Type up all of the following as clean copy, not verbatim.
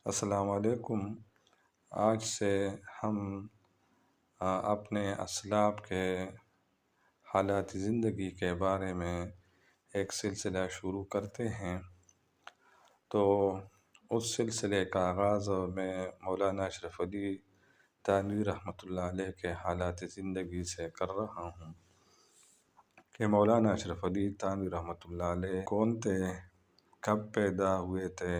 السلام علیکم۔ آج سے ہم اپنے اسلاف کے حالات زندگی کے بارے میں ایک سلسلہ شروع کرتے ہیں۔ تو اس سلسلے کا آغاز میں مولانا اشرف علی تھانوی رحمۃ اللہ علیہ کے حالات زندگی سے کر رہا ہوں کہ مولانا اشرف علی تھانوی رحمۃ اللہ علیہ کون تھے، کب پیدا ہوئے تھے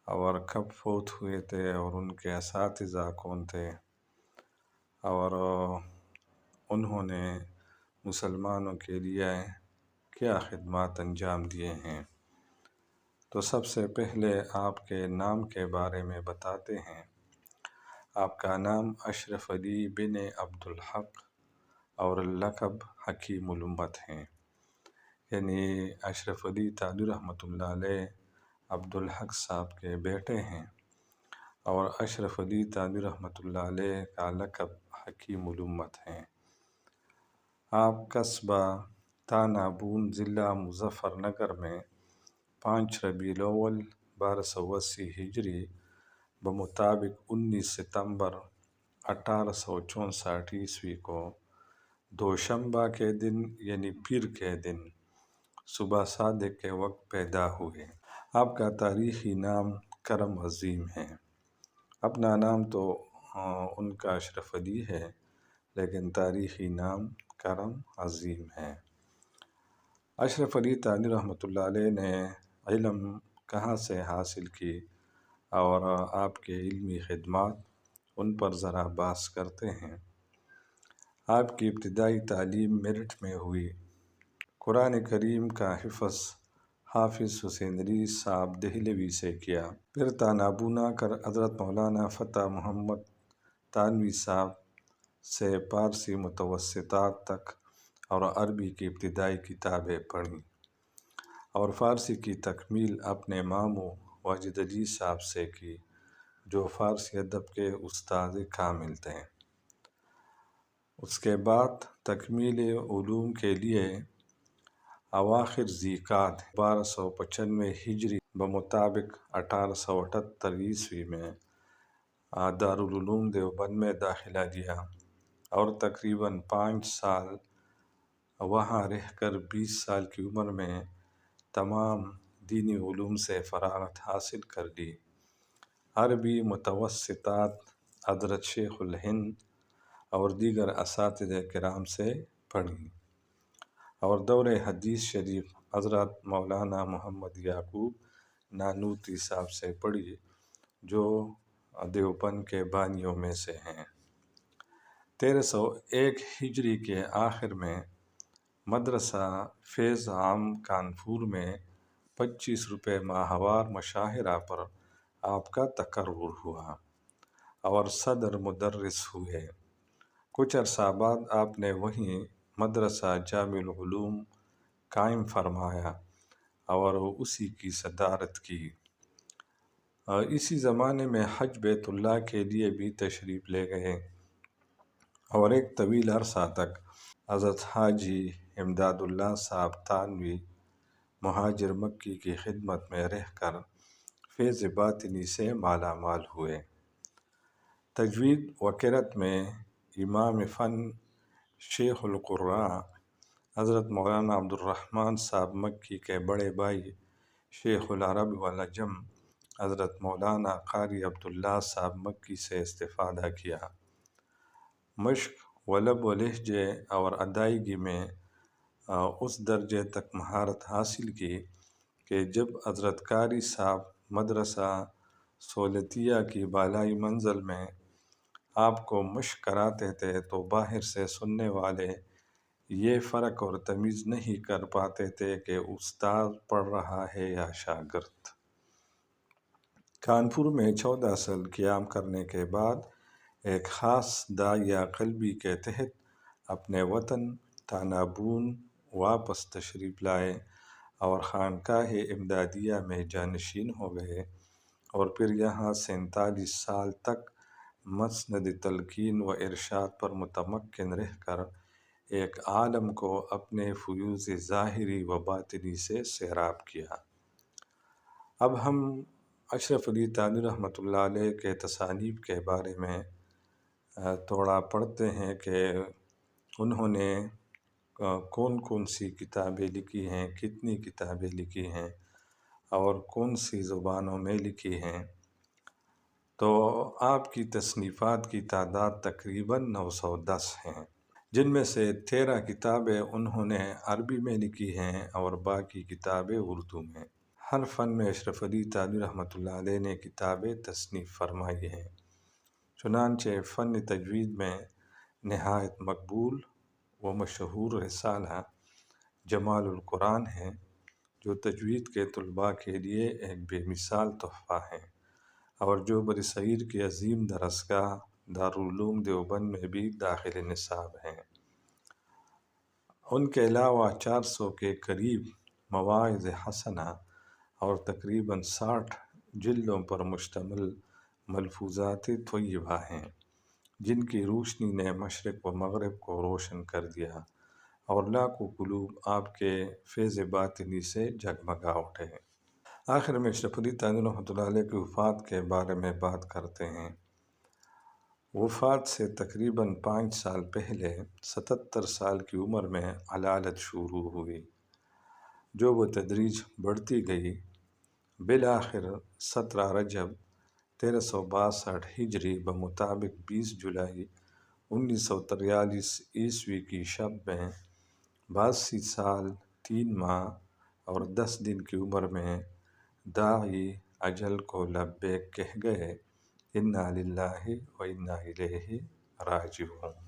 اور کب فوت ہوئے تھے، اور ان کے اساتذہ کون تھے، اور انہوں نے مسلمانوں کے لیے کیا خدمات انجام دیے ہیں۔ تو سب سے پہلے آپ کے نام کے بارے میں بتاتے ہیں۔ آپ کا نام اشرف علی بن عبدالحق اور لقب حکیم الامت ہیں، یعنی اشرف علی تھانوی رحمۃ اللہ علیہ عبدالحق صاحب کے بیٹے ہیں، اور اشرف علی تھانوی رحمۃ اللہ علیہ کا لقب حکیم الامت ہیں۔ آپ قصبہ تانابون ضلع مظفر نگر میں 5 ربیع الاول 1280 ہجری بمطابق 19 ستمبر 1864 عیسوی کو دوشنبہ کے دن یعنی پیر کے دن صبح صادق کے وقت پیدا ہوئے۔ آپ کا تاریخی نام کرم عظیم ہے۔ اپنا نام تو ان کا اشرف علی ہے، لیکن تاریخی نام کرم عظیم ہے۔ اشرف علی تھانوی رحمۃ اللہ علیہ نے علم کہاں سے حاصل کی اور آپ کے علمی خدمات، ان پر ذرا بحث کرتے ہیں۔ آپ کی ابتدائی تعلیم میرٹھ میں ہوئی۔ قرآن کریم کا حفظ حافظ حسین علی صاحب دہلوی سے کیا۔ پھر تانابون آ کر حضرت مولانا فتح محمد تھانوی صاحب سے فارسی متوسطات تک اور عربی کی ابتدائی کتابیں پڑھیں، اور فارسی کی تکمیل اپنے ماموں واجد علی صاحب سے کی، جو فارسی ادب کے استاد کامل تھے۔ اس کے بعد تکمیل علوم کے لیے اواخر ذی القعدہ 1295 ہجری بمطابق 1878 عیسوی میں دارالعلوم دیوبند میں داخلہ لیا، اور تقریباً 5 سال وہاں رہ کر 20 سال کی عمر میں تمام دینی علوم سے فراغت حاصل کر لی۔ عربی متوسطات حضرت شیخ الہند اور دیگر اساتذہ کرام سے پڑھی، اور دور حدیث شریف حضرت مولانا محمد یعقوب نانوتوی صاحب سے پڑھی، جو دیوبند کے بانیوں میں سے ہیں۔ 1301 ہجری کے آخر میں مدرسہ فیض عام کانپور میں 25 روپے ماہوار مشاہرہ پر آپ کا تقرر ہوا اور صدر مدرس ہوئے۔ کچھ عرصہ بعد آپ نے وہیں مدرسہ جامع العلوم قائم فرمایا اور اسی کی صدارت کی۔ اسی زمانے میں حج بیت اللہ کے لیے بھی تشریف لے گئے، اور ایک طویل عرصہ تک حضرت حاجی امداد اللہ صاحب تھانوی مہاجر مکی کی خدمت میں رہ کر فیض باطنی سے مالا مال ہوئے۔ تجوید و قرأت میں امام فن شیخ القراء حضرت مولانا عبد الرحمن صاحب مکی کے بڑے بھائی شیخ العرب والعجم حضرت مولانا قاری عبداللہ صاحب مکی سے استفادہ کیا۔ مشق و لب و لہجے اور ادائیگی میں اس درجے تک مہارت حاصل کی کہ جب حضرت قاری صاحب مدرسہ سولتیہ کی بالائی منزل میں آپ کو مشق کراتے تھے تو باہر سے سننے والے یہ فرق اور تمیز نہیں کر پاتے تھے کہ استاد پڑھ رہا ہے یا شاگرد۔ کانپور میں 14 سال قیام کرنے کے بعد ایک خاص داعیہ قلبی کے تحت اپنے وطن تانابون واپس تشریف لائے اور خانقاہ امدادیہ میں جانشین ہو گئے، اور پھر یہاں 47 سال تک مسند تلقین و ارشاد پر متمکن رہ کر ایک عالم کو اپنے فیوض ظاہری و باطنی سے سیراب کیا۔ اب ہم اشرف علی تھانوی رحمۃ اللہ علیہ کے تصانیف کے بارے میں تھوڑا پڑھتے ہیں کہ انہوں نے کون کون سی کتابیں لکھی ہیں، کتنی کتابیں لکھی ہیں اور کون سی زبانوں میں لکھی ہیں۔ تو آپ کی تصنیفات کی تعداد تقریباً 910 ہیں، جن میں سے 13 کتابیں انہوں نے عربی میں لکھی ہیں اور باقی کتابیں اردو میں۔ ہر فن میں اشرف علی تھانوی رحمۃ اللہ علیہ نے کتابیں تصنیف فرمائی ہیں۔ چنانچہ فن تجوید میں نہایت مقبول و مشہور رسالہ جمال القرآن ہے، جو تجوید کے طلباء کے لیے ایک بے مثال تحفہ ہے اور جو برصغیر کی عظیم درسگاہ دارالعلوم دیوبند میں بھی داخل نصاب ہیں۔ ان کے علاوہ 400 کے قریب مواعظ حسنہ اور تقریباً 60 جلدوں پر مشتمل ملفوظات طیبہ ہیں، جن کی روشنی نے مشرق و مغرب کو روشن کر دیا اور لاکھوں قلوب آپ کے فیض باطنی سے جگمگا اٹھے۔ آخر میں اشرف علی تھانوی رحمۃ اللہ علیہ کی وفات کے بارے میں بات کرتے ہیں۔ وفات سے تقریباً 5 سال پہلے 77 سال کی عمر میں علالت شروع ہوئی، جو بتدریج بڑھتی گئی۔ بالآخر 17 رجب 1362 ہجری بمطابق 20 جولائی 1943 عیسوی کی شب میں 82 سال 3 ماہ اور 10 دن کی عمر میں داعی اجل کو لبیک کہہ گئے۔ انا للہ و انا الیہ راجعون۔